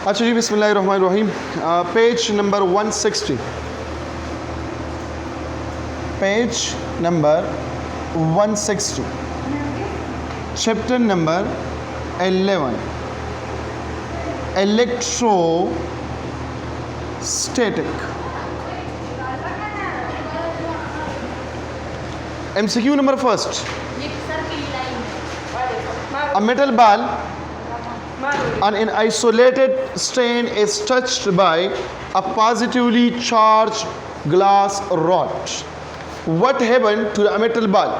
अच्छा जी, बिस्मिल्लाहिर्रहमानिर्रहीम। Page number 160, page number 160, chapter number 11, electrostatic. MCQ number first, a metal ball on an isolated strain is touched by a positively charged glass rod. What happened to the metal ball?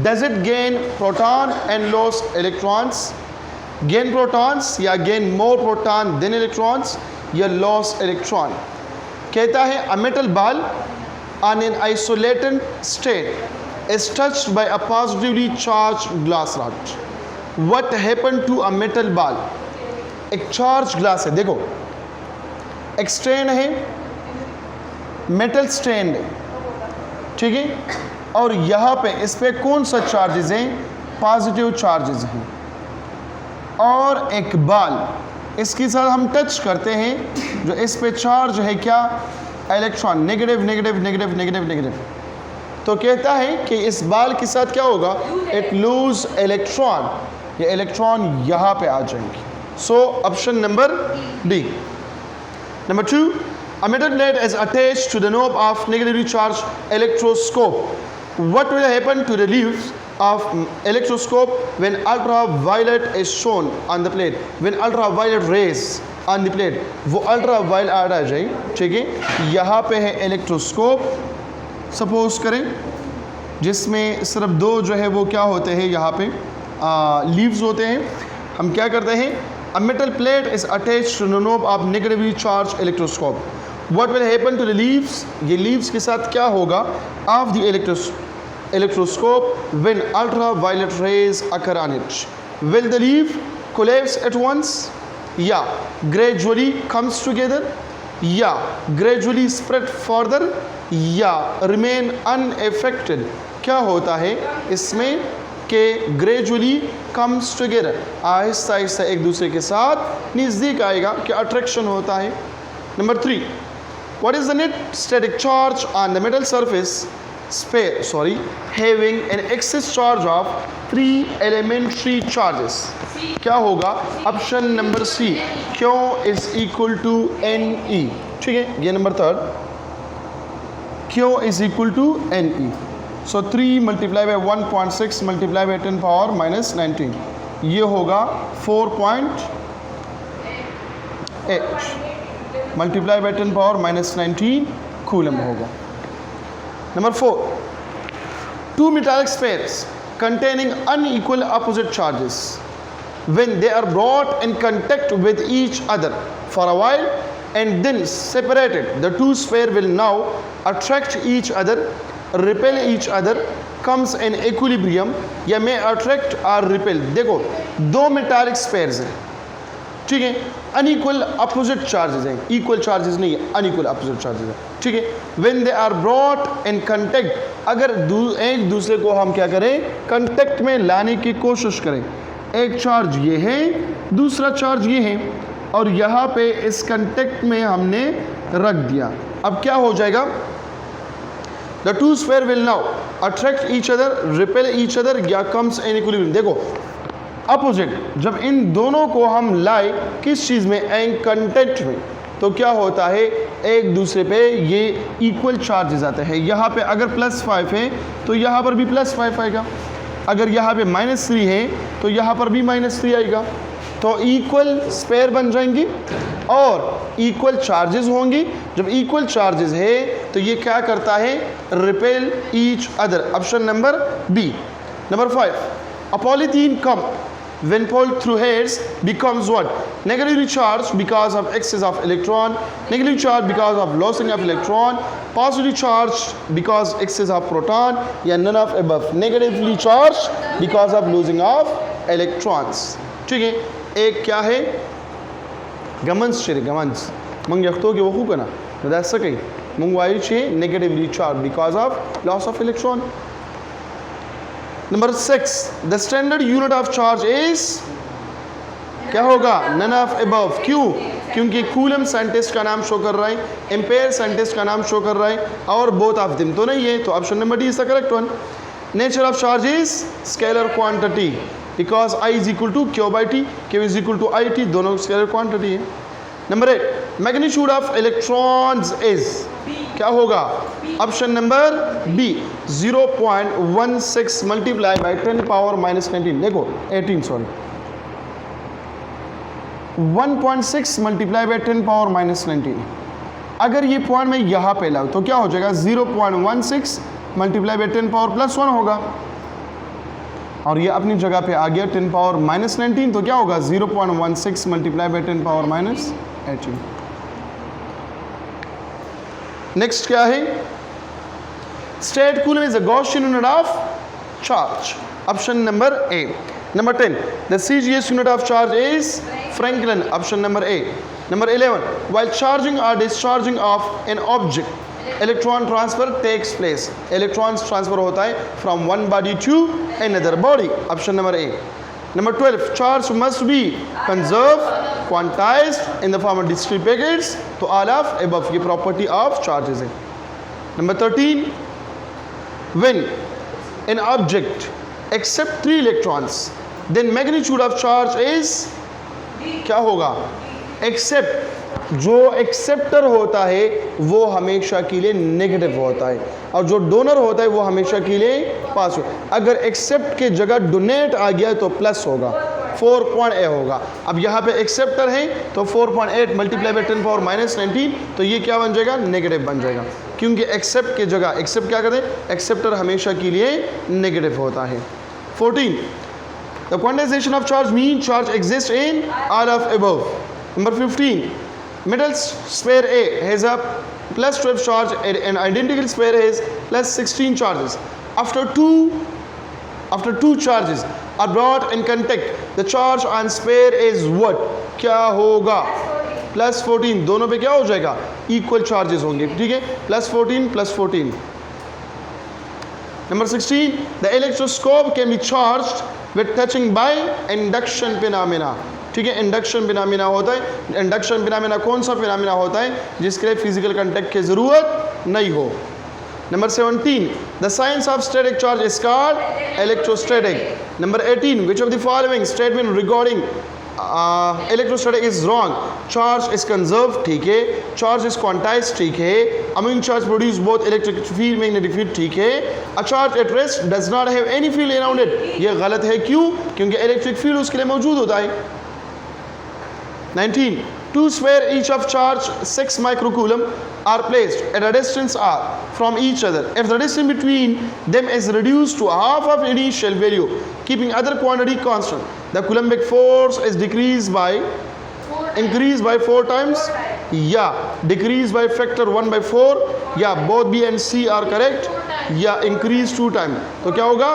Does it gain proton and lose electrons? Gain protons या gain more proton than electrons या lose electron? कहता है a metal ball on an isolated strain is touched by a positively charged glass rod. What happened to a metal ball? एक charge glass है, देखो एक strain है, metal strain है, ठीक है, और यहाँ पे इस पे कौन सा चार्जेस हैं? पॉजिटिव चार्जेस हैं। और एक बॉल इसके साथ हम टच करते हैं, जो इस पे चार्ज है क्या? Electron, negative negative negative negative negative. तो कहता है कि इस बॉल के साथ क्या होगा? इट लूज इलेक्ट्रॉन, ये इलेक्ट्रॉन यहाँ पे आ जाएंगे। So option number D. Number 2, a metal plate is attached to the knob of negatively charged electroscope. What will happen to the leaves of electroscope when ultraviolet is shown on the plate? When ultraviolet rays on the plate, वो ultraviolet आ जाए, ठीक है। यहाँ पे है electroscope, suppose करें, जिसमें सिर्फ दो जो है वो क्या होते हैं, यहाँ पे लीव्स होते हैं। हम क्या करते हैं? A metal plate is attached to the knob of negatively charged electroscope. What will happen to the leaves? ये leaves के साथ क्या होगा? Of the electroscope when ultraviolet rays occur on it. Will the leaf collapse at once? Yeah, gradually comes together. Yeah, gradually spread further. Yeah, remain unaffected. क्या होता है इसमें कि gradually comes together, Aahista Aahista एक दूसरे के साथ नज़दीक आएगा, कि अट्रैक्शन होता है। Number 3, what is the net static charge on the metal surface having an excess charge of 3 elementary charges? क्या होगा? Option number C, Q is equal to Ne, ठीक है, ये number 3, Q is equal to Ne। So 3 multiplied by 1.6 multiplied by 10 power minus 19, ये होगा 4.8 multiplied by 10 power minus 19 coulomb होगा। Number 4, 2 metallic spheres containing unequal opposite charges, when they are brought in contact with each other for a while and then separated, the two spheres will now attract each other, repel each other, comes in equilibrium, या may attract or repel। देखो दो metallic spheres हैं, ठीक है, unequal opposite charges हैं, equal charges नहीं है, unequal opposite charges हैं, ठीक है। When they are brought in contact, अगर एक दूसरे को हम क्या करें? कंटेक्ट में लाने की कोशिश करें। एक चार्ज ये है, दूसरा चार्ज ये है, और यहाँ पे इस कंटेक्ट में हमने रख दिया। अब क्या हो जाएगा? The two spheres will now attract each other, repel each other, या comes in equilibrium। देखो अपोजिट, जब इन दोनों को हम लाए किस चीज़ में? एंड कंटेक्ट में, तो क्या होता है? एक दूसरे पे ये इक्वल चार्जेस आते हैं। यहाँ पे अगर +5 है तो यहाँ पर भी +5 आएगा, अगर यहाँ पे -3 है तो यहाँ पर भी -3 आएगा। तो इक्वल स्पेयर बन जाएंगी और इक्वल चार्जेस होंगी। जब इक्वल चार्जेस है तो ये क्या करता है? Repel each other. Option number B. Number 5, a polythene cup when pulled through hairs becomes what? Negatively charged because of excess of electron, negatively charged because of losing of electron, positively charged because excess of proton, या none of above, negatively charged because of losing of electrons, ठीक है। एक क्या है? गमन्स चेरे, गमन्स मंग यख्तो के वखू कना बता सके मंगवाई छे negatively charge because of loss of electron. Number 6, the standard unit of charge is क्या होगा? None of above. क्यों? क्योंकि कूलम साइंटिस्ट का नाम शो कर रहा है, एम्पेयर साइंटिस्ट का नाम शो कर रहा है, और बोथ ऑफ देम तो नहीं है, तो option number D is the correct one. Nature of charge is scalar quantity, because I is equal to Q by T, Q is equal to IT, दोनों स्केलर क्वांटिटी है। Number 8, magnitude of electrons is, क्या होगा? Option number B 0.16 multiply by 10 power minus 19, देखो 18 sorry 1.6 multiply by 10 power minus 19। अगर ये point मैं यहाँ पे लाऊं तो क्या हो जाएगा? 0.16 मल्टीप्लाई बाई 10 पावर प्लस 1 होगा, और ये अपनी जगह पे आ गया 10 पावर माइनस 19, तो क्या होगा? 0.16 multiply by 10 power minus 18। Next क्या है? State coulomb is a Gaussian unit of charge, option number A. Number 10, the CGS unit of charge is Franklin, option number A. Number 11, while charging or discharging of an object, electron transfer takes place. Electrons transfer होता है from one body to another body, option number A. Number 12, charge must be conserved, quantized in the form of discrete packets. तो all of above ये property of charges है। Number 13, when an object accept 3 electrons, then magnitude of charge is, क्या होगा? Accept, जो acceptor होता है वो हमेशा के लिए नेगेटिव होता है, और जो डोनर होता है वो हमेशा के लिए पास हो। अगर एक्सेप्ट के जगह डोनेट आ गया तो प्लस होगा, 4.8 होगा। अब यहाँ पे एक्सेप्टर है तो 4.8 मल्टीप्लाई बाई 10 पावर माइनस 19, तो ये क्या बन जाएगा? नेगेटिव बन जाएगा, क्योंकि एक्सेप्ट के जगह, एक्सेप्ट क्या करते हैं? एक्सेप्टर हमेशा के लिए नेगेटिव होता है। 14, the quantization of charge means charge exists in all of above. Number 15, metal sphere A has a plus 12 charge and an identical sphere has plus 16 charges. After two charges are brought in contact, the charge on sphere is what? क्या होगा? Plus 14, दोनों पे क्या हो जाएगा? Equal charges होंगे, ठीक है? Plus 14 plus 14। Number 16, the electroscope can be charged with touching by induction phenomena, ठीक है? इंडक्शन फिनोमेना होता है। इंडक्शन फिनोमेना कौन सा फिनोमेना होता है? जिसके लिए फिजिकल कांटेक्ट की जरूरत नहीं हो। Number 17, the science of static charge is called electrostatic. Number 18, which of the following statement regarding electrostatic is wrong? Charge is conserved, ठीक है? Charge is quantized, ठीक है? Amount charge produce both electric field, magnetic field, ठीक है? A charge at rest does not have any field around it, ये गलत है। क्यों? क्योंकि इलेक्ट्रिक फील्ड उसके लिए मौजूद होता है। 19, two sphere each of charge 6 microcoulomb are placed at a distance r from each other. If the distance between them is reduced to half of initial value, keeping other quantity constant, the coulombic force is increased by 4 times, या decrease by factor 1/4, या both B and C are correct, या increase 2 times। तो क्या होगा?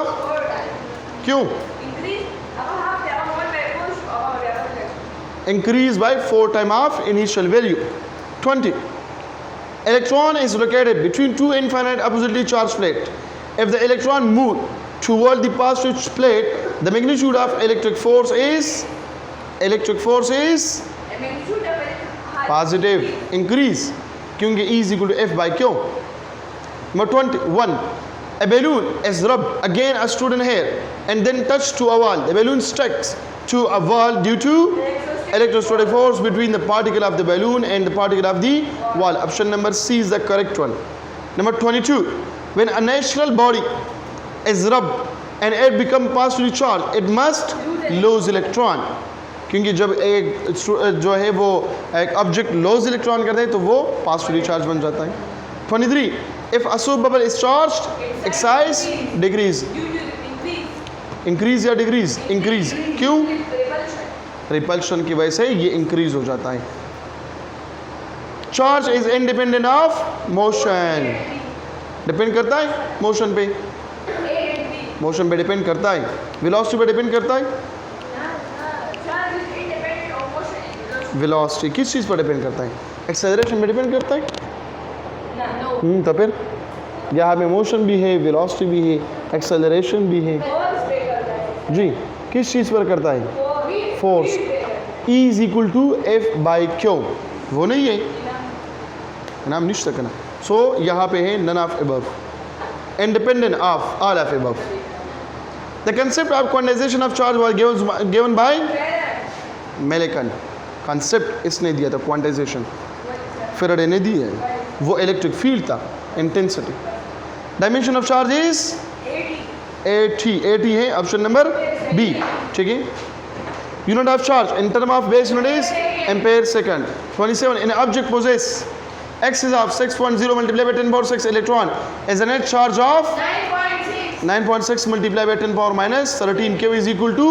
क्यों? Increase by 4 times of initial value। 20, electron is located between two infinite oppositely charged plates. If the electron move toward the positive plate, the magnitude of electric force is positive, increase, क्योंकि E is equal to F by Q। Number 21, a balloon is rubbed against a student hair and then touched to a wall. The balloon sticks to a wall due to electrostatic force between the particle of the balloon and the particle of the wall. Option number C is the correct one. Number 22, when a natural body is rubbed and it becomes positively charged, it must lose electron, क्योंकि जब एक जो है वो एक object loss electron करते हैं तो वो पॉजिटिवली चार्ज बन जाता है। 23, if a soap bubble is charged, its size decrease, increase या decrease? Increase। क्यों? रिपल्शन की वजह से ये इंक्रीज हो जाता है। Charge is independent of motion, depend करता है मोशन पे, मोशन पे डिपेंड करता है, वेलोसिटी पे डिपेंड करता है। वेलोसिटी किस चीज़ पर डिपेंड करता है? एक्सेलरेशन पे डिपेंड करता है। तो फिर यहाँ में मोशन भी है, वेलोसिटी भी है, एक्सेलरेशन भी है जी। किस चीज़ पर करता है? Force. E is equal to F by Q. वो नहीं है, नाम नहीं सकना. So यहाँ पे है none of above, independent of all of above. The concept of quantization of charge was given by Millikan. Concept इसने दिया था quantization, Faraday ने दी है. वो इलेक्ट्रिक फील्ड था, intensity. Dimension of charge is 80 है ऑप्शन नंबर बी. ठीक है. Unit of charge in term of base unit is ampere second. 27 in object possess x is of 6.0 multiplied by 10 power 6 electron is a net charge of 9.6 multiplied by 10 power minus 13. Q is equal to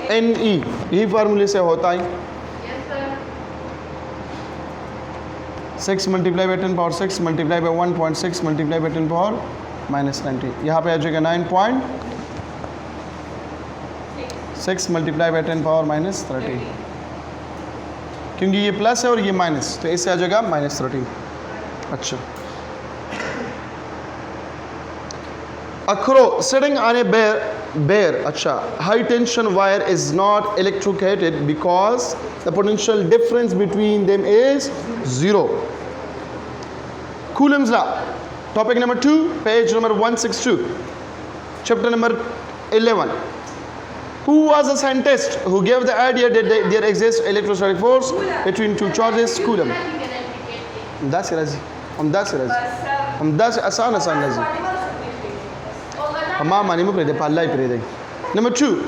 Ne. यही फार्मूले से होता है. 6 multiplied by 10 power 6 multiplied by 1.6 multiplied by 10 power minus 90. यहाँ पे आ जाएगा 9.6 multiplied by 10 power minus 13. क्योंकि ये प्लस है और ये माइनस, तो इससे आ जाएगा minus 13. अच्छा. A crow sitting on a bare अच्छा high tension wire is not electrocuted because the potential difference between them is 0. Coulomb's law. Topic number 2, page number 162, chapter number 11. Who was the scientist who gave the idea that there exists electrostatic force between two charges? Coulomb. 10 राजी, हम 10 राजी, हम 10 आसान राजी. हम मानी में प्रेदे पाला ही प्रेदे. Number 2,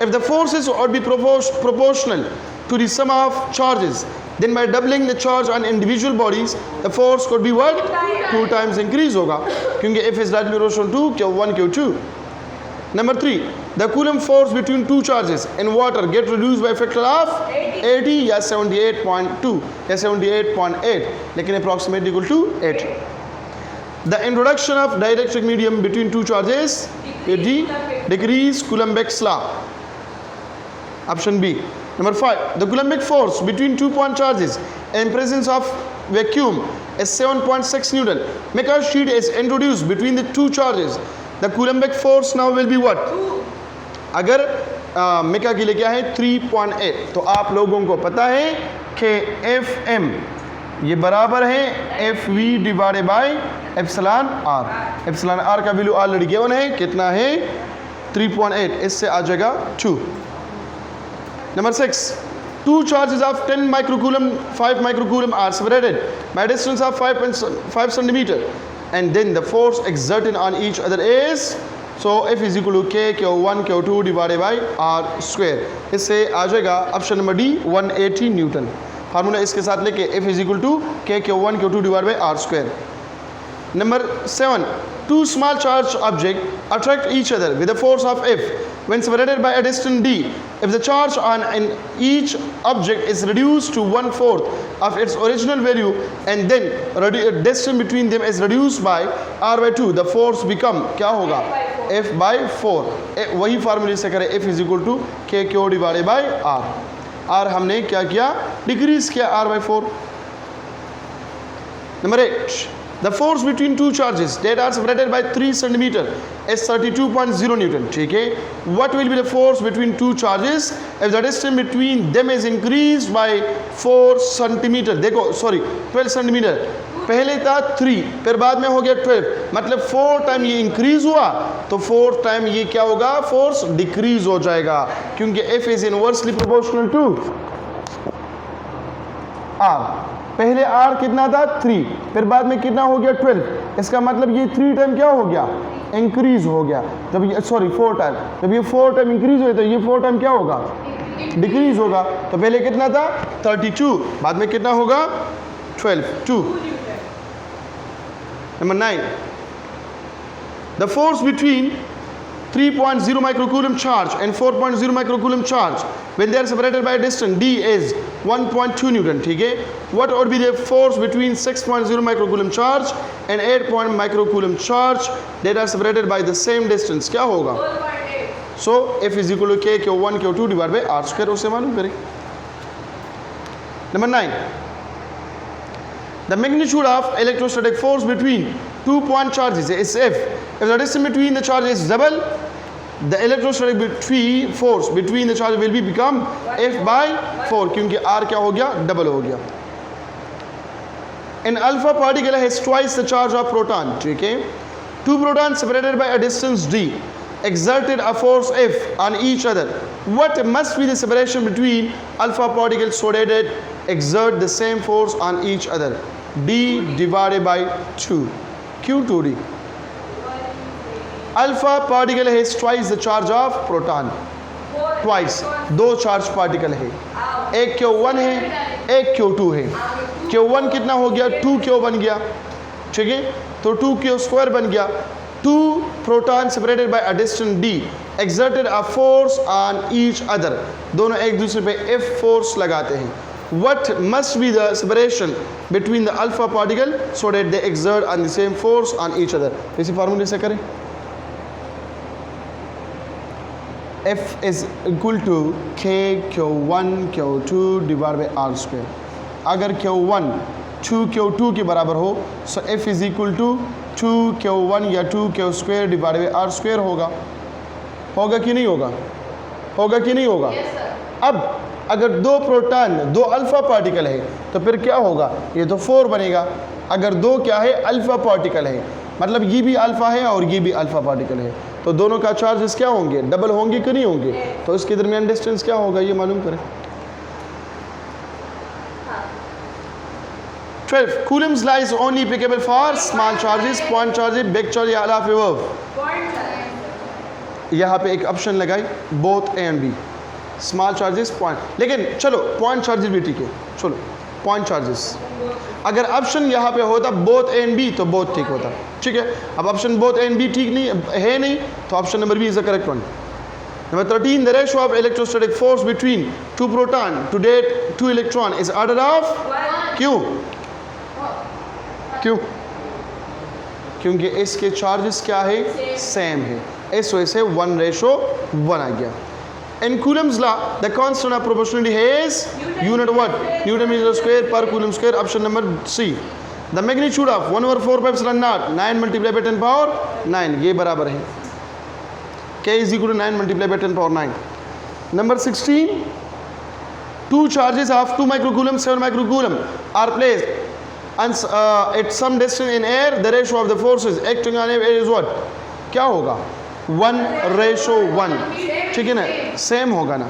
if the forces would be proportional to the sum of charges, then by doubling the charge on individual bodies, the force could be what? 2 times increase होगा, क्योंकि F is directly proportional to Q1 Q2. Number 3, the Coulomb force between two charges in water get reduced by a factor of 80 या 78.2 या 78.8, लेकिन approximately equal to 8. The introduction of dielectric medium between two charges decrease Coulomb's law. Option B. Number 5, the Coulombic force between 2 point charges in presence of vacuum is 7.6 Newton. Make a sheet is introduced between the two charges. The Coulombic force now will be what? अगर मेका के लिए क्या है 3.8, तो आप लोगों को पता है कि FM ये बराबर है FV divided by epsilon R. Epsilon R का वैल्यू ऑलरेडी गिवन है, कितना है 3.8, इससे आ जाएगा 2. Number 6, two charges of 10 microcoulomb, 5 microcoulomb are separated by a distance of 5 centimeter, and then the force exerted on each other is, so F is equal to K Q1 Q2 divided by R square. इससे आ जाएगा option number D 180 Newton. Formula इसके साथ लेके F is equal to K Q1 Q2 divided by R square. Number 7, two small charged objects attract each other with a force of F when separated by a distance d. If the charge on each object is reduced to 1/4 of its original value and then distance between them is reduced by r by 2, the force become क्या होगा F by 4. वही फार्मूले से करें F is equal to K Q divided by R. R हमने क्या किया, decrease किया R by 4. Number 8, the force between two charges that are separated by 3 centimeter is 32.0 Newton. ठीक है. What will be the force between two charges if the distance between them is increased by 4 centimeter? देखो sorry 12 centimeter. पहले था 3, फिर बाद में हो गया 12, मतलब 4 टाइम ये इंक्रीज हुआ, तो 4 टाइम ये क्या होगा, फोर्स डिक्रीज हो जाएगा, क्योंकि F is inversely proportional to R. पहले R कितना था 3, फिर बाद में कितना हो गया 12, इसका मतलब ये 3 टाइम क्या हो गया, इंक्रीज हो गया. जब ये सॉरी 4 टाइम, जब ये 4 टाइम इंक्रीज हो तो ये 4 टाइम क्या होगा, डिक्रीज होगा. तो पहले कितना था 32, बाद में कितना होगा 12 2. Number 9, the force between 3.0 microcoulomb charge and 4.0 microcoulomb charge when they are separated by a distance d is 1.2 Newton. ठीक है. What would be the force between 6.0 microcoulomb charge and 8 microcoulomb charge that are separated by the same distance? क्या होगा? So F is equal to K Q1 Q2 divided by R square. उसे मालूम करें. Number 9, the magnitude of electrostatic force between 2 point charges is F. If the distance between the charges is double, the electrostatic force between the charge will be become F by 4 क्योंकि R क्या हो गया, double हो गया. An alpha particle has twice the charge of proton. ठीक है, two protons separated by a distance d exerted a force F on each other. What must be the separation between alpha particles so that it exert the same force on each other? D divided by 2. Q 2D. Alpha particle has twice the charge of proton. Twice. दो charge particle है, एक Q1 है, एक Q2 है. Q1 कितना हो गया, 2Q बन गया. ठीक है, तो 2Q स्क्वायर बन गया. Two protons separated by a distance d exerted a force on each other. दोनों एक दूसरे पे F force लगाते हैं. What must be the separation between the alpha particle so that they exert on the same force on each other? इसी फार्मूले से करें. F is equal to K Q1 Q2 divided by R square. अगर Q1 2Q2 के बराबर हो so F is equal to 2Q1 या 2Q square divided by R square होगा. होगा कि नहीं होगा, होगा कि नहीं होगा. अब अगर दो प्रोटॉन दो अल्फा पार्टिकल है तो फिर क्या होगा, ये तो 4 बनेगा. अगर दो क्या है, अल्फा पार्टिकल है, मतलब ये भी अल्फा है और ये भी अल्फा पार्टिकल है, तो दोनों का चार्जेस क्या होंगे, डबल होंगे कि नहीं होंगे. तो इसके दरमियान डिस्टेंस क्या होगा ये मालूम करें. 12. Coulomb's law is only applicable for small charges, point charges, big charges या all of above. यहाँ पे एक ऑप्शन लगाई both A and B. Small charges point, लेकिन चलो पॉइंट चार्जेस भी ठीक है, चलो पॉइंट चार्जेस. अगर ऑप्शन यहाँ पे होता बोथ ए एंड बी तो बहुत ठीक होता. ठीक है, अब option both A and B ठीक नहीं है, नहीं तो option number B is the correct one. Number 13, the ratio of electrostatic force between two proton to that two electron is order of Q. क्यों, क्योंकि इसके चार्जेस क्या है, सेम है, इस वजह से 1:1 आ गया. In Coulomb's law, the constant of proportionality has unit what? Newton meter square per coulomb square. Option number C. The magnitude of 1/4πε0 9 multiplied by 10 power 9 ये बराबर है. K is equal to 9 multiplied by 10 power 9. Number 16. Two charges of 2 microcoulomb 7 microcoulomb are placed and at some distance in air. The ratio of the forces acting on air is what? क्या होगा, 1:1. ठीक है ना, same होगा ना.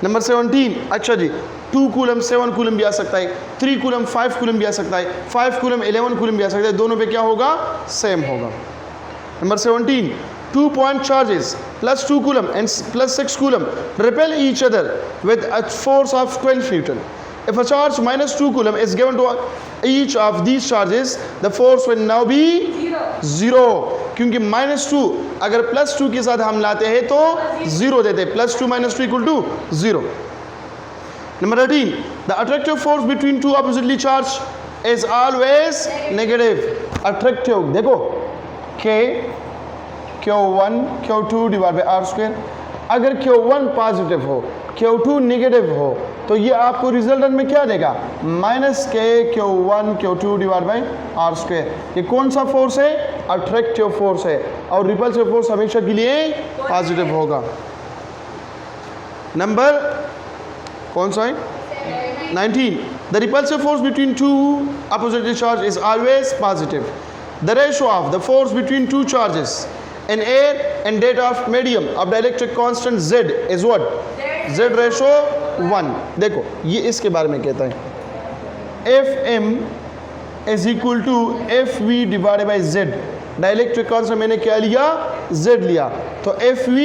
Number 17. अच्छा जी, 2 coulomb 7 coulomb भी आ सकता है, 3 कूलम 5 कूलम भी आ सकता है, 5 कूलम 11 कूलम भी आ सकता है, दोनों पे क्या होगा, सेम होगा. Number 17. 2 point charges plus 2 coulomb and plus 6 coulomb repel each other with a force of 12 Newton. If a charge minus 2 coulomb is given to each of these charges, the force will now be 0. क्योंकि -2 अगर +2 के साथ हम लाते हैं तो 0 देते हैं. +2 - 2 = 0. Number 18. The attractive force between two oppositely charged is always negative. Attractive देखो K Q1 Q2 divided by R square. अगर Q1 पॉजिटिव हो, Q2 नेगेटिव हो, तो ये आपको रिजल्टेंट में क्या देगा, -K Q1 Q2 divide by R square. ये कौन सा फोर्स है, अट्रैक्टिव फोर्स है, और रिपल्सिव फोर्स हमेशा के लिए पॉजिटिव होगा. नंबर कौन सा है, 19. The repulsive force between two oppositely charged is always positive. The ratio of the force between two charges in air and that of medium of the electric constant Z is what? Z ratio 1. देखो ये इसके बारे में कहता है, Fm is equal to Fv divided by Z. Dielectric constant मैंने क्या लिया, Z लिया, तो Fv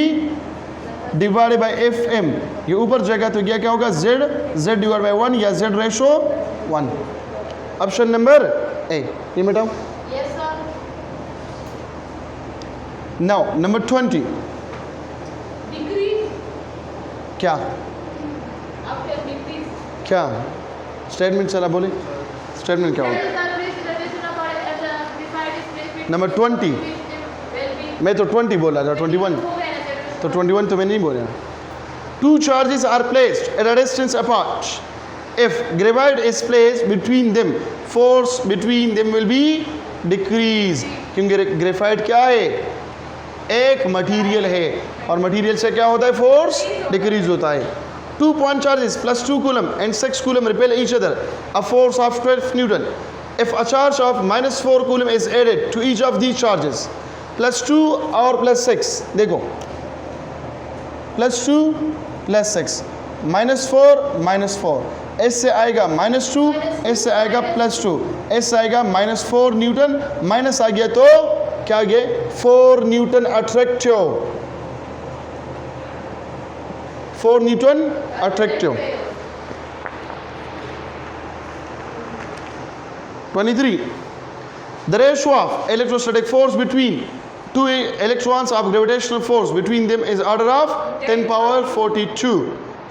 डिवाइडेड बाय Fm, ये ऊपर जाएगा तो क्या होगा, Z डिवाइड बाय 1 या Z ratio 1. Option number A. ये मिटाओ. Now number 20. क्या क्या स्टेटमेंट चला बोले, स्टेटमेंट क्या होगा. नंबर 20 मैं तो 20 बोला था, 21 तो 21 तो मैं नहीं बोला. Two charges are placed at a distance apart. If graphite is placed between them, force between them will be decreased. क्योंकि ग्रेफाइट क्या है, एक मटेरियल है और मटेरियल से क्या होता है, फोर्स डिक्रीज होता है. 2 point charges plus 2 coulomb and 6 coulomb repel each other, a force of 12 Newton. If a charge of minus 4 coulomb is added to each of these charges, plus 2 और plus 6, देखो plus 2 plus 6, minus 4, इससे आएगा minus 2, इससे आएगा plus 2, इससे आएगा minus 4 Newton, minus आ गया तो क्या आ गया, 4 Newton attractive, 4 Newton attractive. 23. The ratio of electrostatic force between two electrons of gravitational force between them is order of 10 power 42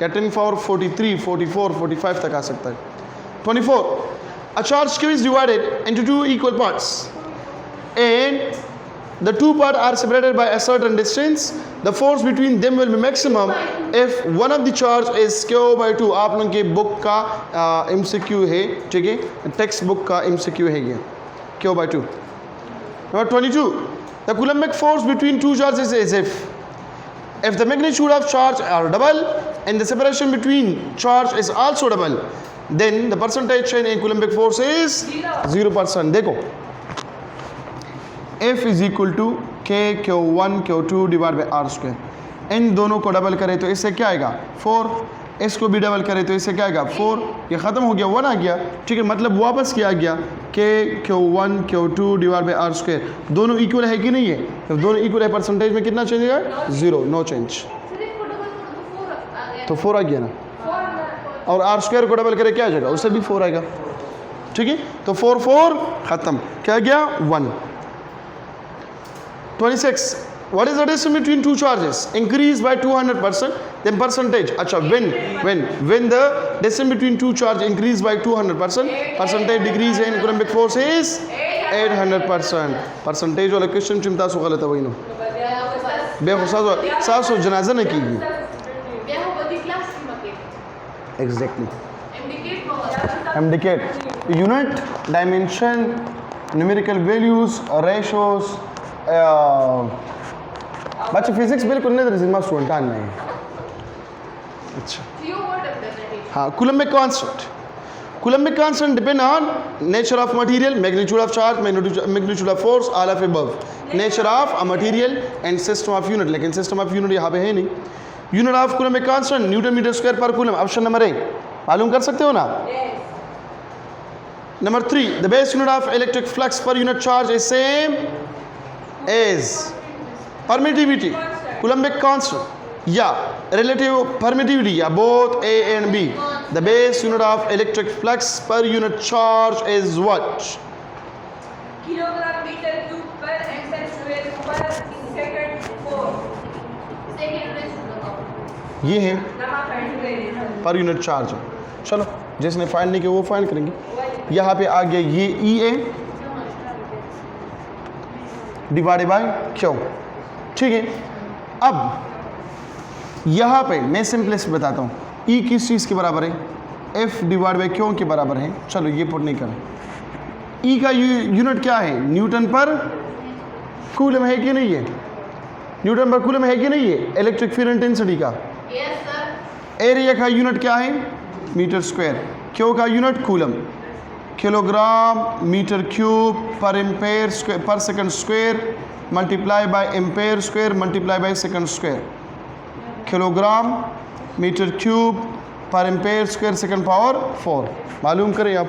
या 10 power 43, 44, 45 तक आ सकता है. 24. A charge Q is divided into two equal parts and the two parts are separated by a certain distance. The force between them will be maximum if one of the charge is Q by 2. आप लोगों के book का MCQ है, ठीक है, text book का MCQ है ये Q by 2. Number 22. The Coulombic force between two charges is if the magnitude of charge are double and the separation between charge is also double, then the percentage change in Coulombic force is 0%. देखो F is equal to K Q1 Q2 divide by R square. इन दोनों को double करें तो इससे क्या आएगा, 4. इसको भी डबल करें तो इससे क्या आएगा, 4. ये ख़त्म हो गया, 1 आ गया, ठीक है, मतलब वापस क्या आ गया, K Q1 Q2 divide by R square. दोनों इक्वल है कि नहीं है, तो दोनों इक्वल है, परसेंटेज में कितना चेंज आएगा, 0, नो चेंज. तो 4 आ गया ना, और R स्क्वायर को डबल करें क्या आ जाएगा, उससे भी 4 आएगा, ठीक है. तो 4 4 ख़त्म, क्या गया, 1. 26. What is the distance between two charges? Increase by 200%. Then percentage. अच्छा, when the distance between two charges increase by 200%, percentage decrease in Coulombic force is 800%. Percentage वाला क्वेश्चन चिंता सो गलत है वही नो. बेखुशा सासो जनाजा न कीजिए. Exactly. Indicate. Unit, dimension, numerical values, ratios. बच्चे फिजिक्स बिल्कुल नहीं रिजिमा स्टूडेंट आने हैं. अच्छा हाँ, Coulombic constant. Coulombic constant depend on nature of material, magnitude of charge, magnitude of force, all of above. Nature of a material and system of unit. लेकिन system of unit यहाँ पे है नहीं. Unit of Coulombic constant Newton meter square per coulomb. Option number 1 मालूम कर सकते हो ना. Number 3. The base unit of electric flux per unit charge is same as permittivity, Coulombic constant, relative permittivity, both A and B. The base unit of electric flux per unit charge is what? Kilogram meter cube per angstrom square per second 4. ये है per unit charge. चलो जिसने find नहीं किया वो find करेंगे. यहाँ पे आ गया ये EA डिवाइडेड बाय Q, ठीक है. अब यहाँ पे मैं सिंपलेस्ट बताता हूँ, E किस चीज़ के बराबर है, F डिवाइड बाय Q के बराबर है. चलो ये पुट नहीं करें. E का यूनिट क्या है, न्यूटन पर कूलम है कि नहीं है, न्यूटन पर कूलम है कि नहीं है, इलेक्ट्रिक फील्ड इंटेंसिटी का. Yes sir. एरिया का यूनिट क्या है, मीटर स्क्वायर. Q का unit coulomb, kilogram metre cube पर एम्पेयर स्क्वायर पर second square multiply by ampere square multiply by second square. Kilogram metre cube पर एम्पेयर स्क्वायर सेकंड पावर 4 मालूम करें आप.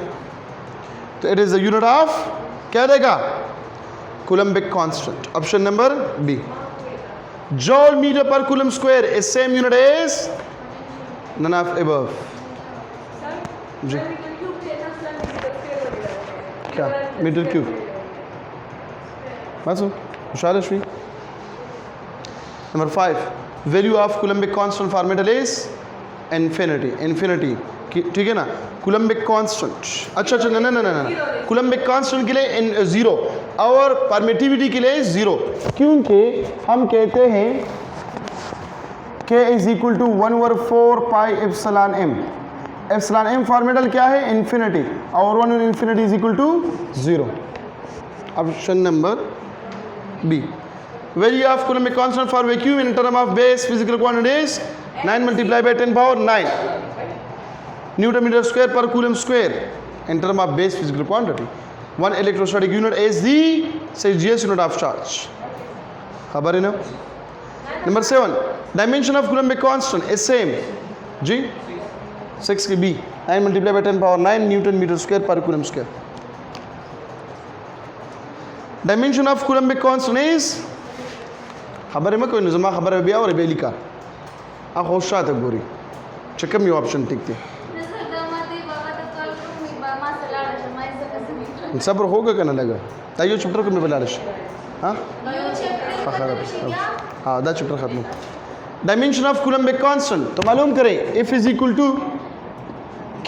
तो it is the unit of क्या देगा, Coulombic constant. Option number B. Joule metre पर coulomb square is same unit as none of above. जी क्या मीटर क्यूब बस होशियार श्री. Number 5. Value of Coulombic constant for metal is infinity. ठीक है ना. Coulombic constant, अच्छा ना Coulombic constant के लिए 0 और परमिटिविटी के लिए 0, क्योंकि हम कहते हैं K is equal to 1/4 pi epsilon m. Epsilon m for metal क्या है, इन्फिनिटी, और 1 infinity is equal to 0. Option number B. value of Coulombic constant for vacuum in term of base physical quantity is 9 multiplied by 10 power 9 Newton meter square per coulomb square in term of base physical quantity. One electrostatic unit is the GS unit of charge. Khabar hai na? Number 7, dimension of Coulombic constant is same. G 6 की B 9 multiplied by 10 power 9 Newton meter square per coulomb square. Dimension of Coulombic constant is खबर है मैं कोई नज़मा खबर है बिया और बेली का आ होशा तक गोरी चकम ये ऑप्शन टिक थी सब्र होगा क्या ना लगा ताइयो चैप्टर को मैं बता रहा हाँ हाँ दा चैप्टर खत्म डायमेंशन ऑफ Coulombic constant तो मालूम करें F is equal to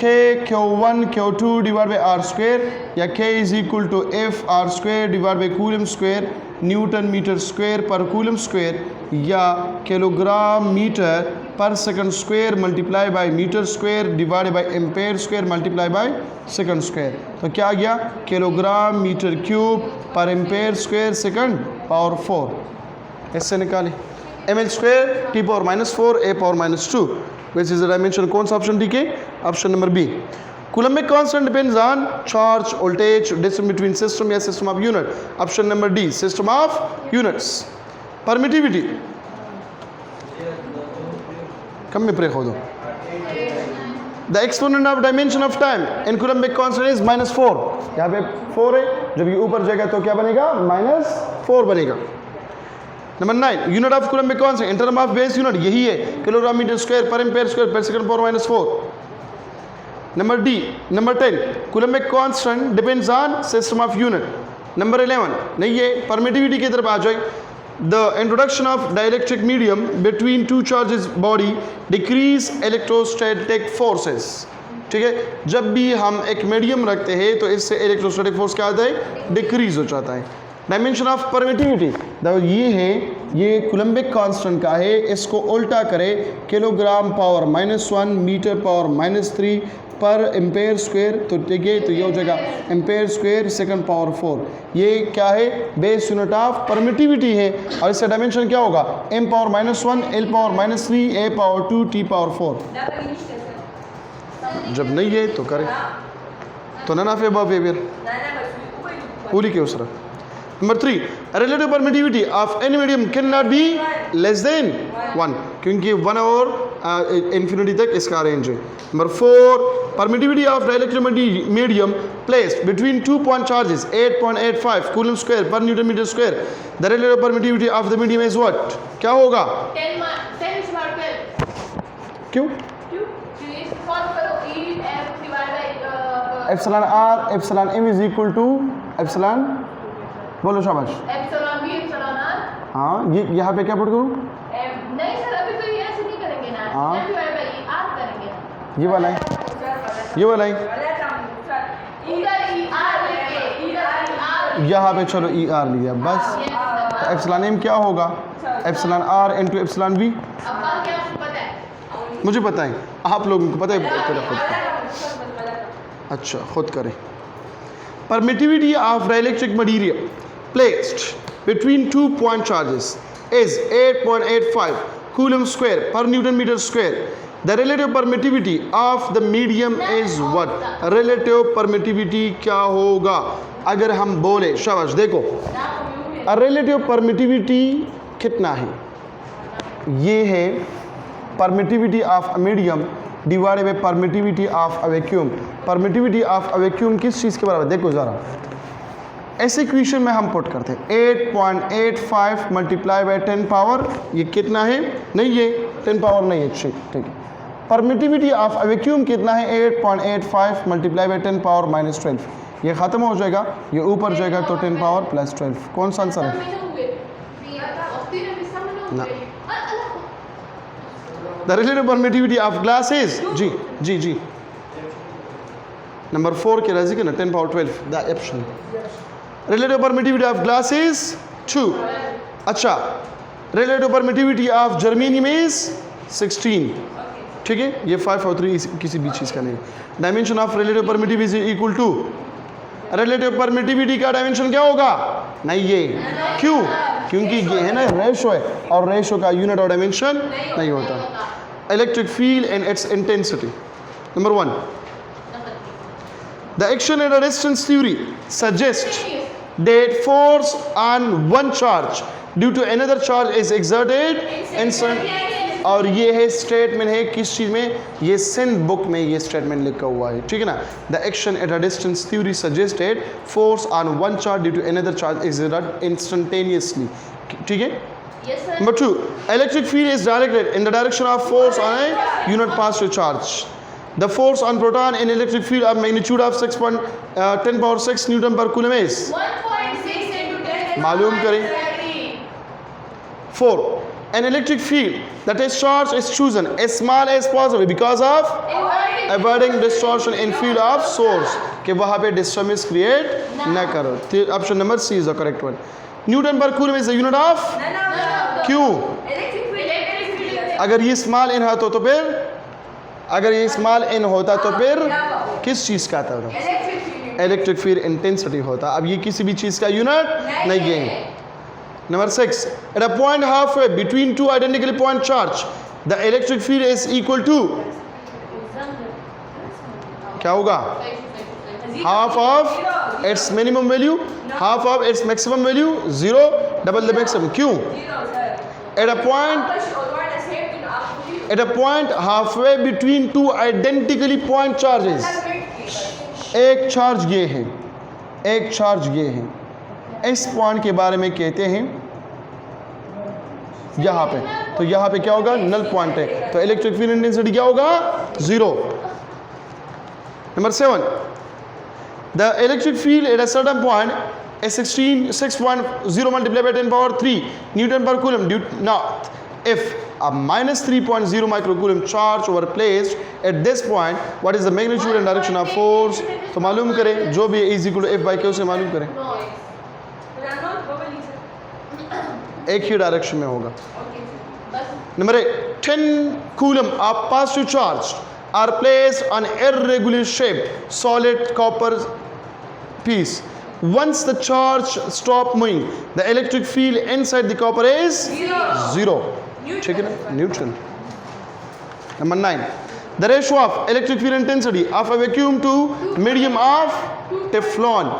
K Q1 Q2 divide by R square या K is equal to F R square divide by coulomb square newton metre square per coulomb square या kilogram metre per second square multiply by metre square divide by ampere square multiply by second square. तो क्या आ गया kilogram metre cube पर ampere square second power 4. इससे निकालें ml square t power -4 a power -2 which is the dimension. कौन सा option ठीक है? Option number B. Coulombic constant depends on charge, voltage, distance between system या system of unit. Option number D, system of units. Permittivity. कम में break हो दो. The exponent of dimension of time in Coulombic constant is -4. यहाँ पे 4 है, जब ये ऊपर जाएगा तो क्या बनेगा? -4 बनेगा. Number 9, unit of Coulombic constant in terms of base unit यही है kilogram metre square per ampere square पर second power -4. Number D, number 10, Coulombic constant depends on system of unit. Number 11, नहीं है permittivity की तरफ आ जाए. The introduction of dielectric medium between two charges body decrease electrostatic forces. ठीक है, जब भी हम एक मीडियम रखते हैं तो इससे इलेक्ट्रोस्टैटिक फोर्स क्या आता है? डिक्रीज हो जाता है. डायमेंशन ऑफ परमिटिविटी ये है, ये Coulombic कांस्टेंट का है. इसको उल्टा करें किलोग्राम पावर -1 मीटर पावर -3 पर एम्पेयर स्क्वायर. तो ठीक है, तो ये हो जाएगा एम्पेयर स्क्वायर सेकंड पावर 4. ये क्या है? बेस यूनिट ऑफ परमिटिविटी है. और इसका डायमेंशन क्या होगा? m power -1 l power -3 a power 2 t power 4. जब नहीं है तो करें तो ना फे बेबियर पूरी के उसरा. Number 3, relative permittivity of any medium cannot be less than 1 क्योंकि 1 और infinity तक इसका रेंज है. Number 4, permittivity of dielectric medium placed between 2 point charges 8.85 coulomb square per Newton meter square. The relative permittivity of the medium is what? क्या होगा? 10 क्यों? epsilon r epsilon m is equal to epsilon बोलो शाबाश. Epsilon B epsilon R. हाँ, ये यहाँ पे क्या पुट करूँ? नहीं सर, अभी तो ये ऐसे नहीं करेंगे ना. हाँ, m divide by e r करेंगे. ये वाला है, ये वाला है. इधर e r लेके इधर यहाँ पे चलो e r लिया बस. तो एप्सिलॉन m क्या होगा? Epsilon r into epsilon b. अब क्या आपको पता है? मुझे पता है, आप लोगों को पता है, तेरा खुद का. अच्छा, खुद करें. Permittivity of dielectric material placed between 2 point charges is 8.85 coulomb square per Newton meter square. The relative permittivity of the medium is what? Relative permittivity क्या होगा? अगर हम बोले शाबाश देखो relative permittivity कितना है? ये है permittivity of a medium divided by permittivity of a vacuum. Permittivity of a vacuum किस चीज़ के बराबर? देखो ज़रा, ऐसे इक्वेशन में हम पुट करते हैं 8.85 मल्टीप्लाई बाय 10 पावर, ये कितना है? नहीं, ये 10 पावर नहीं है. ठीक है. परमिटिविटी ऑफ अ वैक्यूम कितना है? 8.85 मल्टीप्लाई बाय 10 पावर -12. ये ख़त्म हो जाएगा, ये ऊपर जाएगा तो 10 पावर +12. कौन सा आंसर है? ना. The relative permittivity of glass is जी नंबर 4 के राजी के ना 10 power 12 the option. Relative permittivity of glass is 2. अच्छा, relative permittivity of germanium is 16. ठीक है, ये 5 और 3 किसी भी चीज़ का नहीं. Dimension of relative permittivity is equal to relative permittivity का डायमेंशन क्या होगा? नहीं, ये क्यों? क्योंकि ये है ना रेशो है, और रेशो का यूनिट और डायमेंशन नहीं होता. Electric field and it's intensity. Number 1, the action at a distance theory suggests that force on one charge due to another charge is exerted instant. और ये है स्टेटमेंट है किस चीज़ में, ये सिंध बुक में ये स्टेटमेंट लिखा हुआ है, ठीक है ना. The action at a distance theory suggested force on one charge due to another charge is exerted instantaneously. ठीक है. Number 2, electric field is directed in the direction of force on a unit positive charge. The force on proton in electric field of magnitude of 10⁶ Newton per coulomb is 1.6 into 10 मालूम करें. 4, an electric field that is charged is chosen as small as possible because of avoiding distortion in field of source, कि वहाँ पे disturbance create न करो. Option number C is the correct one. Newton per coulomb is the unit of, क्यों? अगर ये small in होता तो फिर, अगर ये स्मॉल इन होता तो फिर किस चीज़ का था? इलेक्ट्रिक फील्ड इंटेंसिटी होता. अब ये किसी भी चीज़ का यूनिट नहीं है. Number 6, at a point halfway between two identically point charge, the electric field is equal to, क्या होगा? Half of its minimum value, half of its maximum value, 0, double the maximum. क्यों? At a point halfway between two identically point charges, एक charge ये है, एक charge ये है. इस पॉइंट के बारे में कहते हैं यहाँ पे, तो यहाँ पे क्या होगा? नल पॉइंट है, तो इलेक्ट्रिक फील्ड इंटेंसिटी क्या होगा? 0. Number 7, the electric field at a certain point is 6.0 multiplied by 10⁻³ Newton per coulomb due not if a -3.0 microcoulomb charge were placed at this point, what is the magnitude and direction of force? तो मालूम करें, जो भी is equal to F by Q से मालूम करें. एक ही direction में होगा. Number 8, 10 coulomb of positive charge are placed on irregular shaped solid copper piece. Once the charge stop moving, the electric field inside the copper is 0. ठीक है ना? Neutral. Number 9, the ratio of electric field intensity of a vacuum to medium of Teflon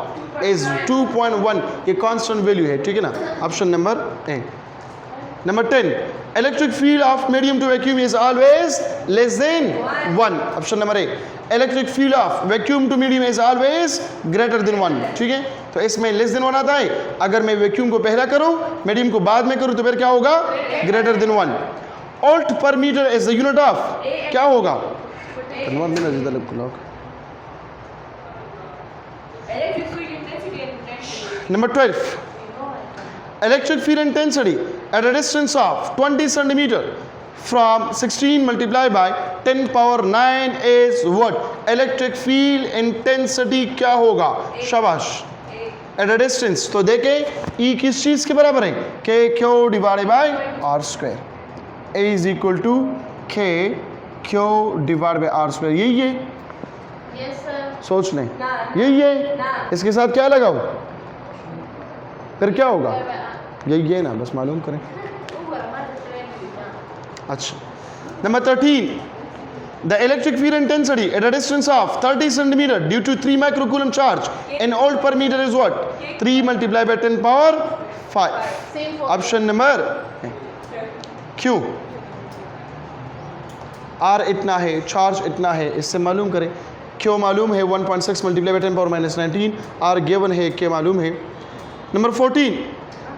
is 2.1. ये constant value है, ठीक है ना? Option number 8. Number 10, electric field of medium to vacuum is always less than 1. Option number 8. Electric field of vacuum to medium is always greater than 1. ठीक है, तो इसमें less than 1 आता है. अगर मैं vacuum को पहला करूं, medium को बाद में करूं, तो फिर क्या होगा? greater than 1. Volt per meter is the unit of, क्या होगा? Number 12, electric field intensity at a distance of 20 centimeter from 16 multiplied by 10⁹ is what? Electric field intensity क्या होगा? शाबाश. At a distance, तो देखें E किस चीज़ के बराबर है? KQ divided by R square. A is equal to KQ divided by R square. यही है? Yes sir. सोच लें. यही है? इसके साथ क्या लगाओ? फिर क्या होगा? यही है ना, बस मालूम करें. अच्छा. Number 13, the electric field intensity at a distance of 30 centimeter due to 3 microcoulomb charge in volt per meter is what? 3 multiplied by 10⁵. Option number क्यों? R इतना है, चार्ज इतना है, इससे मालूम करें. क्यों मालूम है? 1.6 multiplied by 10⁻⁻19. R given है, के मालूम है. Number 14,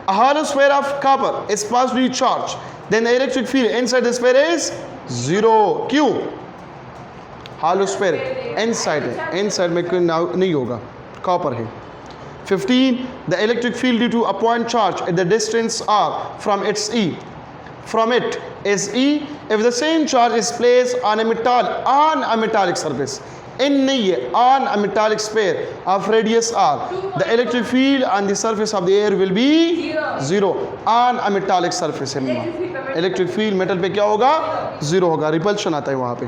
a hollow sphere of copper is positively charged, then the electric field inside the sphere is 0. क्यों? hollow sphere inside है, inside में कोई नहीं होगा, copper है. 15, the electric field due to a point charge at the distance r from its E, from it is E if the same charge is placed on a metallic surface. In नहीं है, on a metallic sphere of radius r, the electric field on the surface of the air will be 0. on a metallic surface है. electric field metal पे क्या होगा? 0 होगा. repulsion आता है वहाँ पे.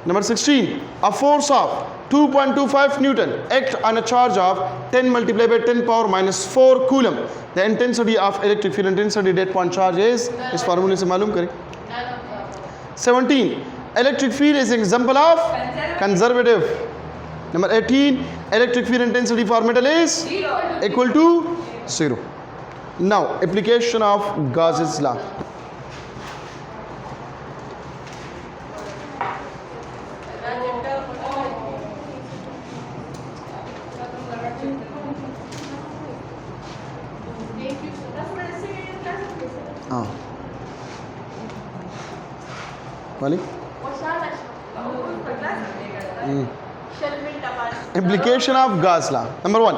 Number 16, a force of 2.25 Newton act on a charge of 10 multiplied by 10 power minus 4 coulomb. The intensity of electric field intensity dead point charge is, इस फार्मूले से मालूम करें. 17. Electric field is an example of conservative. Number 18. Electric field intensity for metal is equal to 0. Now application of Gauss's law. वाली Implication of Gauss law. Number 1.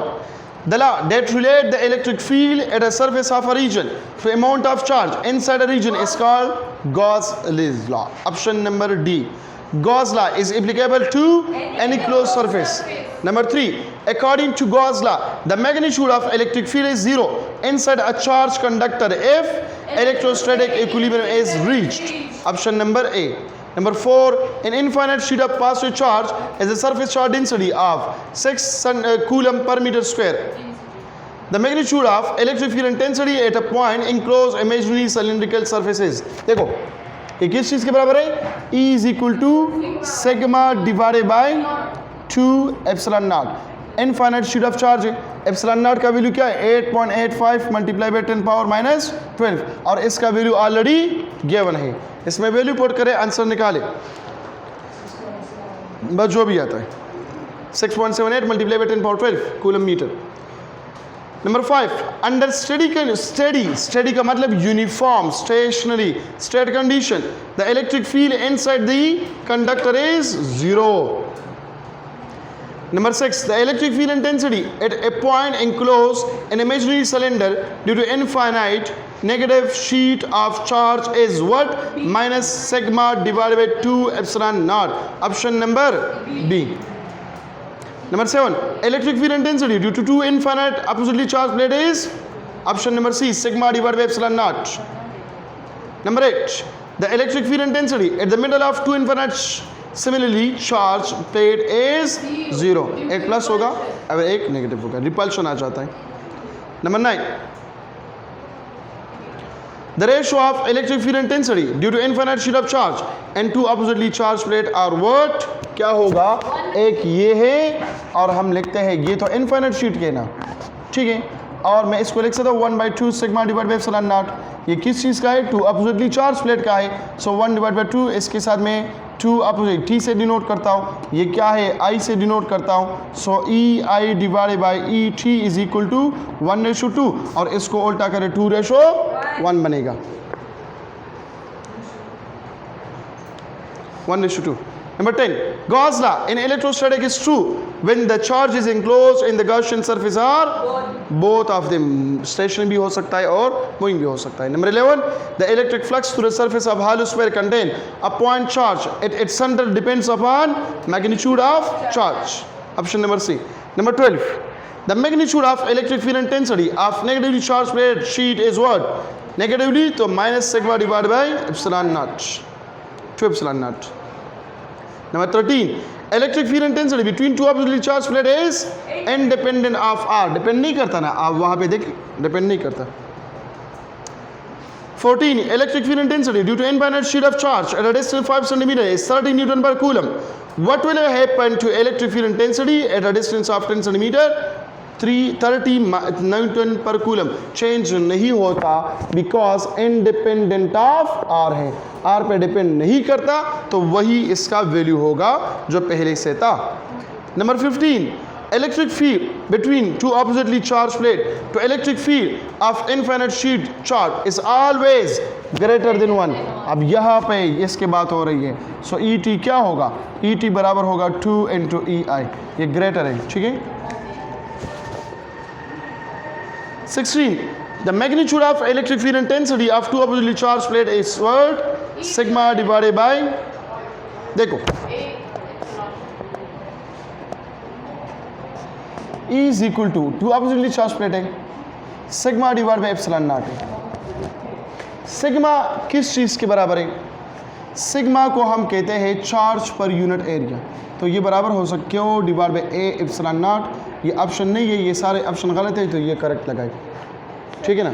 The law that relate the electric field at a surface of a region to amount of charge inside a region is called Gauss' law. Option number D. Gauss law is applicable to any closed surface. Number 3. According to Gauss law, the magnitude of electric field is 0 inside a charged conductor if electrostatic equilibrium is reached. Option number A. Number 4. An infinite sheet of positive charge has a surface charge density of 6 coulomb per meter square. The magnitude of electric field intensity at a point enclosed imaginary cylindrical surfaces. देखो ये किस चीज़ के बराबर है? E is equal to sigma divided by 2 epsilon naught. Infinite sheet of charge है. Epsilon naught का value क्या है? 8.85 मल्टीप्लाई बाई 10 पावर माइनस 12 और इसका वैल्यू ऑलरेडी गिवन है. इसमें वैल्यू पुट करें, आंसर निकाले, बस जो भी आता है. 6.78 multiply by 10 power 12 coulomb metre. Number 5. Under steady का मतलब uniform, stationary, state condition, the electric field inside the conductor is 0. Number 6. The electric field intensity at a point enclosed in imaginary cylinder due to infinite negative sheet of charge is what? Minus sigma divided by 2 epsilon naught. Option number B. Number 7. Electric field intensity due to two infinite oppositely charged plate is? Option number C. Sigma divided by epsilon naught. Number 8. The electric field intensity at the middle of two infinite similarly charged plate is 0. एक plus होगा और एक negative होगा. Repulsion आ जाता है. Number 9. The ratio of electric field intensity due to infinite sheet of charge and two oppositely charged plate are what? क्या होगा? एक ये है और हम लिखते हैं ये तो इनफाइनाइट शीट के ना, ठीक है, और मैं इसको लिख सकता हूँ 1/2 sigma divide by epsilon not. ये किस चीज़ का है? टू अपोजिटली चार्ज प्लेट का है. सो 1/2 इसके साथ में 2 अपोजिट टी से डिनोट करता हूँ. ये क्या है? आई से डिनोट करता हूँ. So E I divide by E T is equal to 1:2 और इसको उल्टा करें 2:1 बनेगा. 1:2. Number 10. Gauss law in electrostatic is true when the charge is enclosed in the Gaussian surface are both of them. Stationary भी हो सकता है और moving भी हो सकता है. Number 11. The electric flux through the surface of hollow sphere contain a point charge at its center depends upon magnitude of charge. Option number C. Number 12. The magnitude of electric field intensity of negatively charged plate sheet is what? Negatively तो minus sigma divided by epsilon naught. 2 epsilon naught. Number 13. Electric field intensity between two oppositely charged plate is independent of R. Depend नहीं करता ना, आप वहाँ पे देखिए, depend नहीं करता. 14. Electric field intensity due to infinite sheet of charge at a distance 5 cm is 30 Newton per coulomb. What will happen to electric field intensity at a distance of 10 cm? 30 Newton per coulomb. Change नहीं होता because independent of R है. R पे depend नहीं करता तो वही इसका value होगा जो पहले से था. Number 15. Electric field between two oppositely charged plate to electric field of infinite sheet charge is always greater than 1. अब यहाँ पे इसके बात हो रही है. सो ई टी क्या होगा? ई टी बराबर होगा 2 इंटू ई आई. ये ग्रेटर है, ठीक है. 16. The magnitude of electric field intensity of two oppositely charged plate is what? Sigma divided by, देखो E is equal to two oppositely charged plate है, sigma divided by epsilon naught है. Sigma किस चीज़ के बराबर है? सिग्मा को हम कहते हैं चार्ज पर यूनिट एरिया. तो ये बराबर हो सकता Q divide by A epsilon not. ये ऑप्शन नहीं है, ये सारे ऑप्शन गलत हैं, तो ये करेक्ट लगाए, ठीक है ना,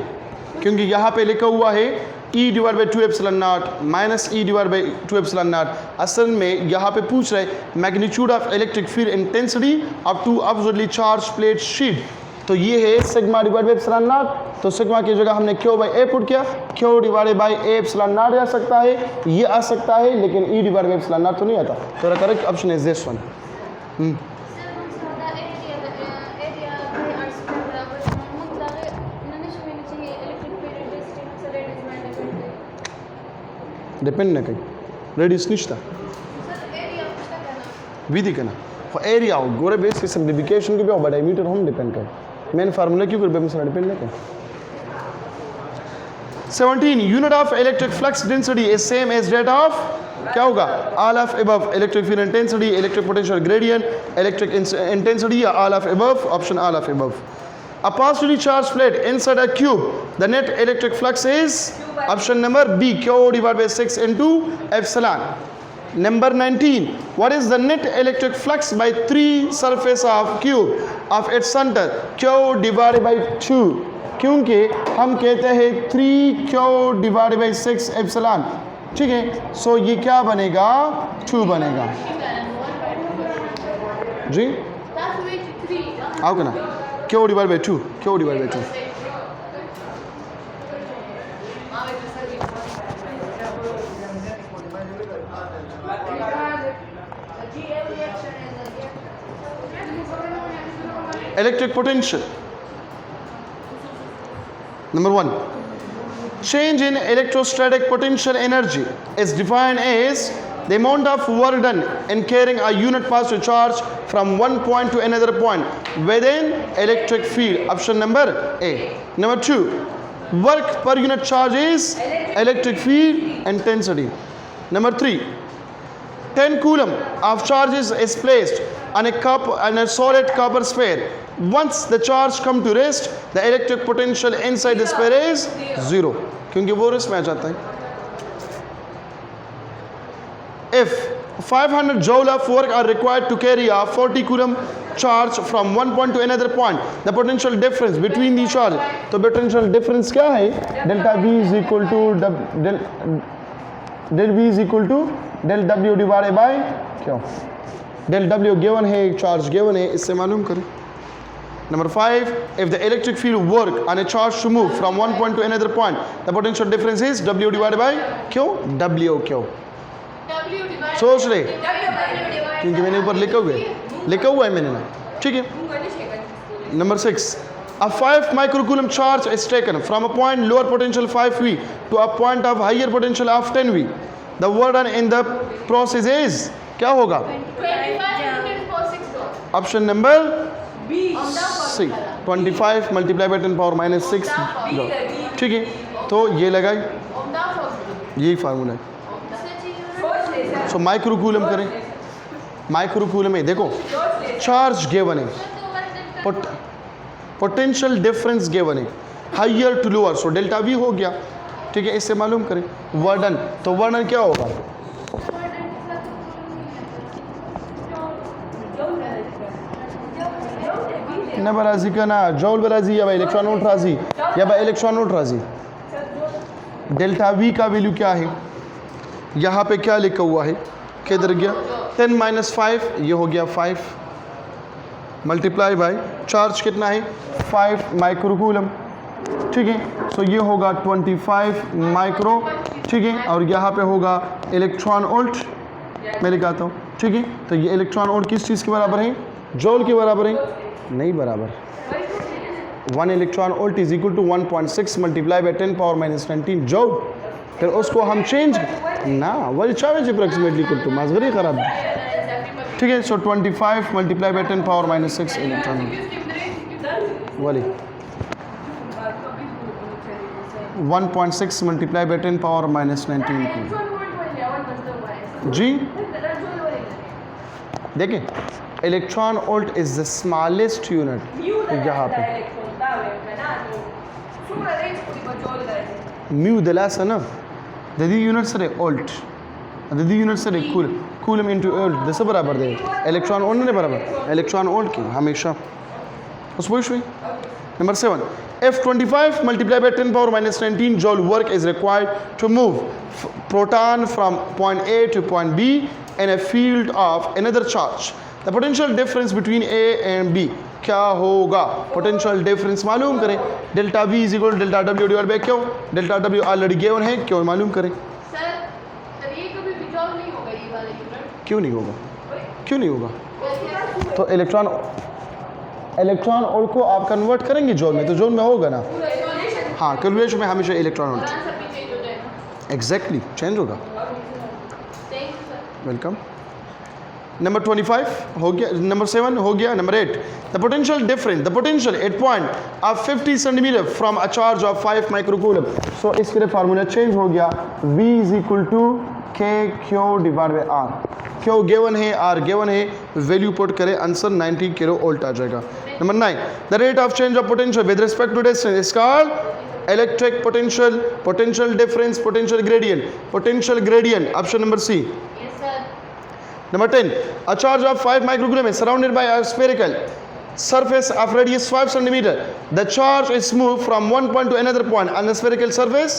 क्योंकि यहाँ पे लिखा हुआ है E divide by 2 epsilon naught minus E divide by 2 epsilon naught. असल में यहाँ पे पूछ रहे magnitude of electric field intensity of two obviously charge plate sheet, तो ये है sigma divide by epsilon naught. तो सिग्मा की जगह हमने क्यू बाई ए पुट किया, Q divide by A epsilon naught आ सकता है, ये आ सकता है, लेकिन E divide by epsilon naught तो नहीं आता। तो correct option is this one. Depend ना कहीं रेडियस निश्ता विधि के ना एरिया हो गोरे बेस की सिंप्लीफिकेशन के भी और डायमीटर हम डिपेंड करें मेन फार्मूला क्यों कर बेस डिपेंड ना करें। 17 unit of electric flux density is same as that of क्या होगा all of above electric field intensity electric potential gradient electric intensity या all of above option all of above. A positively charged plate inside a cube, the net electric flux is option number B, Q divided by 6 into epsilon. Number 19, what is the net electric flux by 3 surface of cube of its center? Q divided by 2. क्योंकि हम कहते हैं 3Q divided by 6 epsilon, ठीक है, सो ये क्या बनेगा 2 बनेगा जी, आओ ना Q divided by 2, Q divided by 2. Electric potential. Number 1. Change in electrostatic potential energy is defined as the amount of work done in carrying a unit positive charge from one point to another point within electric field. Option number A. Number 2. Work per unit charge is electric field intensity. Number 3. 10 coulomb of charges is placed on a solid copper sphere. Once the charge come to rest, the electric potential inside the sphere is 0. क्योंकि वो rest में आ जाता है। If 500 joule of work are required to carry a 40 coulomb charge from one point to another point, the potential difference between the charge, तो potential difference क्या है? Delta V is equal to del V is equal to del W divided by क्या? Del W given है, charge given है, इससे मालूम करें। Number 5, if the electric field work on a charge to move from one point to another point, the potential difference is W divided by Q, W Q. सोच रहे क्योंकि मैंने ऊपर लिखा हुआ है मैंने ना, ठीक है। Number 6, a 5 microcoulomb charge is taken from a point lower potential 5V to a point of higher potential of 10V. The work done in the process is क्या होगा? Option number C, 25 multiplied by 10 power minus 6 joule, ठीक है, तो ये लगाए, यही formula है। सो microcoulomb करें, माइक्रोकूलम में देखो चार्ज गिवन है, पोटेंशियल डिफरेंस गिवन है, higher to lower, so delta V हो गया, ठीक है, इससे मालूम करें। वर्डन, तो वर्डन क्या होगा? न बराजी का ना जौल बराजी या भाई इलेक्ट्रॉन वोल्ट राजी या भाई इलेक्ट्रॉन वोल्ट राजी। डेल्टा वी का वैल्यू क्या है? यहाँ पे क्या लिखा हुआ है, किधर गया? 10 माइनस 5, ये हो गया 5 मल्टीप्लाई बाय चार्ज कितना है 5 माइक्रोकूलम, ठीक है, सो ये होगा 25 माइक्रो, ठीक है, और यहाँ पे होगा इलेक्ट्रॉन वोल्ट, मैं लिखाता हूँ, ठीक है, तो ये इलेक्ट्रॉन वोल्ट किस चीज़ के बराबर है? जौल के बराबर है? नहीं बराबर। 1 electron volt is equal to 1.6 multiply by 10 power minus 19 joule. फिर उसको हम चेंज ना वही चार्ज अप्रॉक्सीमेटली इक्वल टू माजगरी खराब, ठीक है, so 25 multiply by 10 power minus 6 electron वाली 1.6 मल्टीप्लाई बाय 10 पावर माइनस 19 जी। देखें electron volt is the smallest unit यहाँ पे, म्यू दलासा ना ददी यूनिट सरे वोल्ट ददी यूनिट सरे कूलम इंटू वोल्ट दस बराबर दे इलेक्ट्रॉन वोल्ट ने बराबर इलेक्ट्रॉन वोल्ट की हमेशा उस पूछ हुई number 7 if 25 multiplied by 10 power minus 19 joule work is required to move proton from point A to point B in a field of another charge the potential difference between A and B क्या होगा potential difference मालूम करें delta V is equal delta W divide by क्यों delta W already given है क्यों मालूम करें sir तब ये कभी विड्रॉल नहीं होगा ये वाला यूनिट क्यों नहीं होगा क्यों नहीं होगा तो इलेक्ट्रॉन वोल्ट को आप कन्वर्ट करेंगे जूल में तो जूल में होगा ना हाँ कैलकुलेशन में हमेशा इलेक्ट्रॉन वोल्ट आंसर भी चेंज हो जाएगा एग्जैक्टली चेंज होगा thank you sir welcome number 25 हो गया नंबर 7 हो गया number 8 the potential at point of 50 centimetre from a charge of 5 microcoulomb so इसके लिए फार्मूला चेंज हो गया V is equal to K Q divide by R Q given है R given है वैल्यू पुट करें answer 90 kilo volt आ जाएगा number 9 the rate of change of potential with respect to distance is called electric potential difference potential gradient option number C yes sir Number 10, a charge of 5 microcoulomb is surrounded by a spherical surface of radius 5 centimeter. The charge is moved from one point to another point on the spherical surface.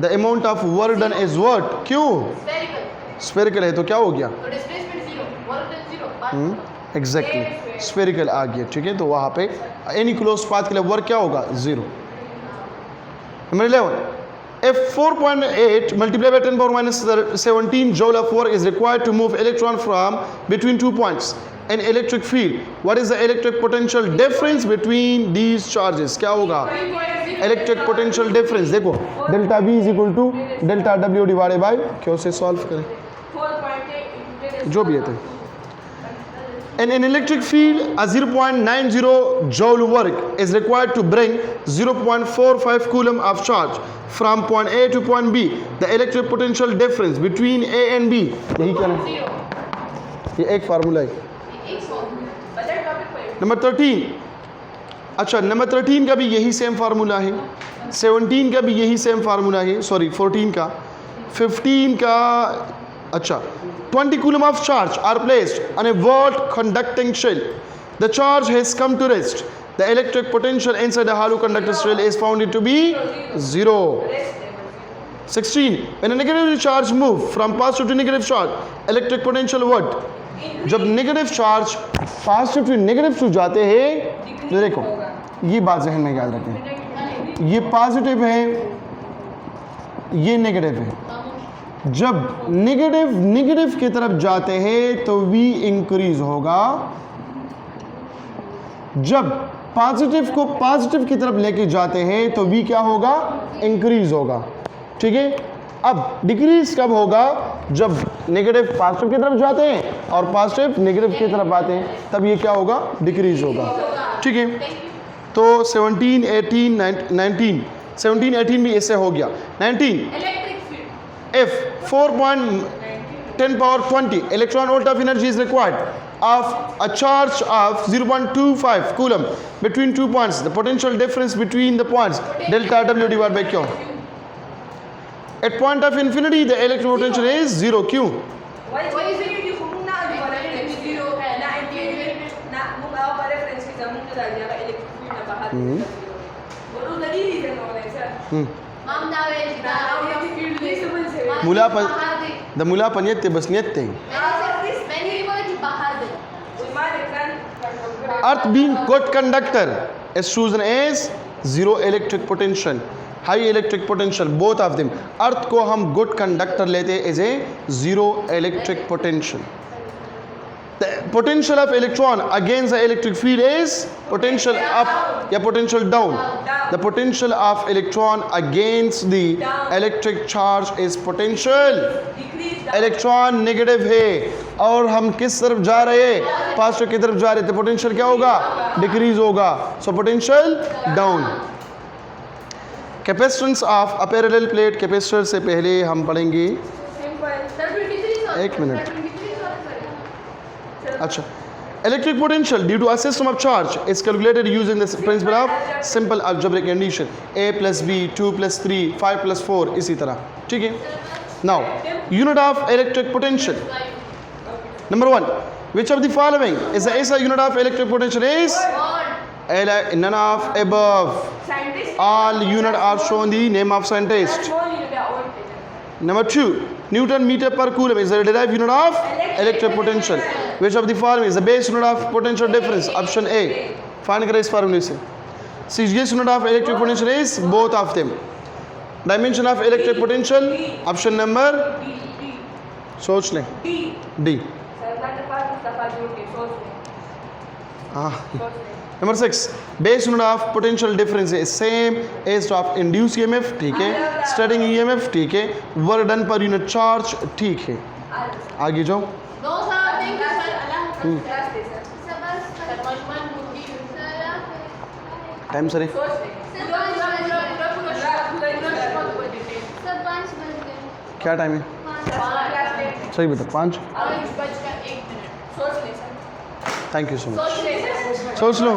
The amount of work done is what? क्यों? Spherical Spherical है तो क्या हो गया? तो displacement 0 work done 0 Exactly. Spherical आ गया ठीक है तो वहाँ पे any closed path के लिए वर्क क्या होगा? 0. Number 11. If 4.8 multiplied by 10 power minus 17 joule of work is required to move electron from between 2 points in electric field, what is the electric potential difference between these charges? क्या होगा? Electric potential difference देखो delta V is equal to delta W divided by क्यों से solve करें 4.8 जो भी है तो In an electric field, a 0.90 joule work is required to bring 0.45 coulomb of charge from point A to point B. The electric potential difference between A and B. यही क्या है? ये एक फार्मूला है. बदल टॉपिक पर नंबर 13. अच्छा number 13 का भी यही सेम फार्मूला है. 17 का भी यही सेम फार्मूला है. सॉरी 14 का. 15 का अच्छा 20 coulomb of charge are placed on a wall conducting shell. The charge has come to rest. The electric potential inside the hollow conductor shell is found to be 0. 16. When a negative charge move from positive to negative charge, electric potential what? जब negative charge positive to negative to जाते हैं तो देखो ये बात जहन में याद रखें ये पॉजिटिव है ये नेगेटिव है जब नेगेटिव की तरफ जाते हैं तो V इंक्रीज होगा जब पॉजिटिव को पॉजिटिव की तरफ लेके जाते हैं तो V क्या होगा इंक्रीज होगा ठीक है अब डिक्रीज कब होगा जब नेगेटिव पॉजिटिव की तरफ जाते हैं और पॉजिटिव नेगेटिव की तरफ आते हैं तब ये क्या होगा डिक्रीज होगा ठीक है तो 17 18 19 17 18 भी इससे हो गया 19 electric field if 4.10 power 20 electron volt of energy is required of a charge of 0.25 coulomb between 2 points the potential difference between the points delta W divided by Q at point of infinity the electric potential is 0 Q Why is it you kung na di ba na zero na na kung ako pa reference kita mong dahil ya electric field na bahagi Boro dalili din ako like sir Ma'am dawe kita electric field visible sir mula pa the mula pa niette bas niette earth being good conductor is chosen as zero electric potential high electric potential both of them earth को हम good conductor लेते as a zero electric potential the potential of electron against the electric field is potential up या potential down the potential of electron against the electric charge is potential electron negative है और हम किस तरफ जा रहे हैं पॉजिटिव की तरफ जा रहे थे पोटेंशियल क्या होगा डिक्रीज होगा so potential down capacitance of a parallel plate capacitor से पहले हम पढ़ेंगे एक मिनट अच्छा electric potential due to a system of charge is calculated using the principle of simple algebraic addition a + b 2 + 3 5 + 4 इसी तरह ठीक है Now, unit of electric potential. Number 1. Which of the following is the SI unit of electric potential is? None of above. Scientist. All unit are shown the name of scientist. Small unit are all taken. Number 2. Newton meter per coulomb is the derived unit of electric potential. Which of the following is the base unit of potential difference? Option A. Find correct formula से. CGS unit of electric potential is both of them. Dimension of electric potential. Option number. D. सोच लें. D. D. Sir, not the part of the part you take. Source. Ah. Source. Number 6. Base unit of potential difference is same as of induced EMF. ठीक है. Starting EMF. ठीक है. Work done per unit charge. ठीक है. आगे जाओ. No, sir. Thank you, sir. Allah. Last day, sir. Sir, bas. Sir, Majman Mundi. Sir, time sir. Source day. Sir, पूरा sir, 5 बज गए. क्या टाइम है? 5. last day. सही बता. 5. 5 बजकर 1 minute. Source day, sir. Thank you so much. Source day, sir. सोच लो.